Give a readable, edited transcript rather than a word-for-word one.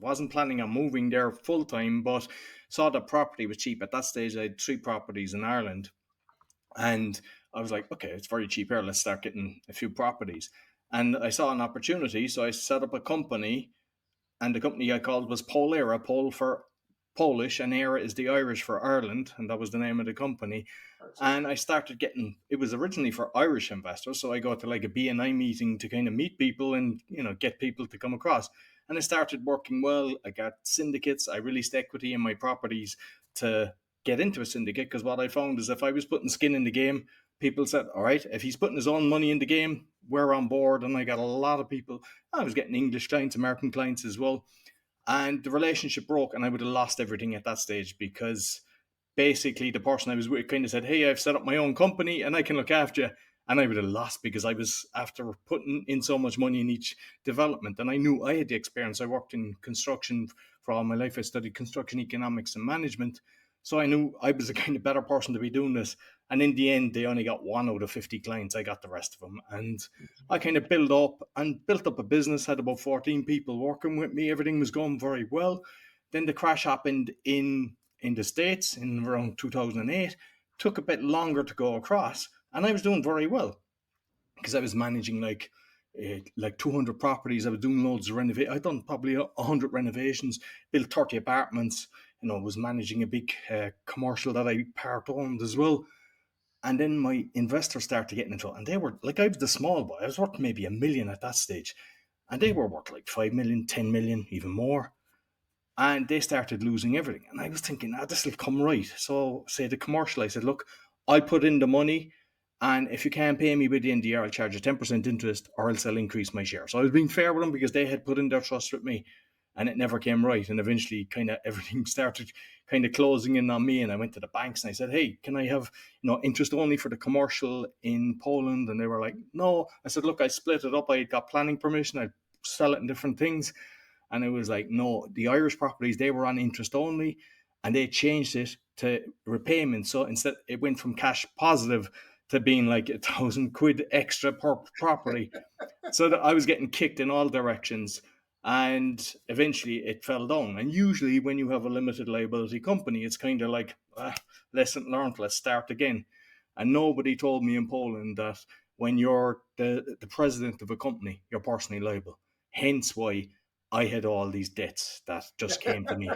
Wasn't planning on moving there full time, but saw that property was cheap. At that stage, I had 3 properties in Ireland. And I was like, okay, it's very cheap here. Let's start getting a few properties. And I saw an opportunity. So I set up a company, and the company I called was PolEira, Pol for Polish, and Era is the Irish for Ireland. And that was the name of the company. Gotcha. And I started getting, it was originally for Irish investors. So I go to like a BNI meeting to kind of meet people and, get people to come across. And it started working well. I got syndicates. I released equity in my properties to get into a syndicate, because what I found is if I was putting skin in the game, people said, all right, if he's putting his own money in the game, we're on board. And I got a lot of people. I was getting English clients, American clients as well. And the relationship broke, and I would have lost everything at that stage, because basically the person I was with kind of said, hey, I've set up my own company and I can look after you. And I would have lost, because I was after putting in so much money in each development. And I knew I had the experience. I worked in construction for all my life. I studied construction economics and management. So I knew I was the kind of better person to be doing this. And in the end, they only got 1 out of 50 clients. I got the rest of them. And I kind of built up a business, had about 14 people working with me. Everything was going very well. Then the crash happened in the States in around 2008. Took a bit longer to go across, and I was doing very well, because I was managing like 200 properties. I was doing loads of renovation. I'd done probably 100 renovations, built 30 apartments. Was managing a big commercial that I part owned as well. And then my investors started getting into it, and they were like, I was the small boy. I was worth maybe 1 million at that stage, and they were worth like 5 million, 10 million, even more. And they started losing everything. And I was thinking, this will come right. So, say the commercial, I said, look, I'll put in the money. And if you can't pay me by the end of the year, I'll charge you 10% interest, or else I'll increase my share. So I was being fair with them, because they had put in their trust with me, and it never came right. And eventually, kind of everything started kind of closing in on me. And I went to the banks and I said, hey, can I have interest only for the commercial in Poland? And they were like, no. I said, look, I split it up. I got planning permission. I sell it in different things. And it was like, no, the Irish properties, they were on interest only, and they changed it to repayment. So instead, it went from cash positive to being like 1,000 quid extra per property. So that I was getting kicked in all directions. And eventually it fell down. And usually when you have a limited liability company, it's kind of like, lesson learned, let's start again. And nobody told me in Poland that when you're the president of a company, you're personally liable. Hence why I had all these debts that just came to me.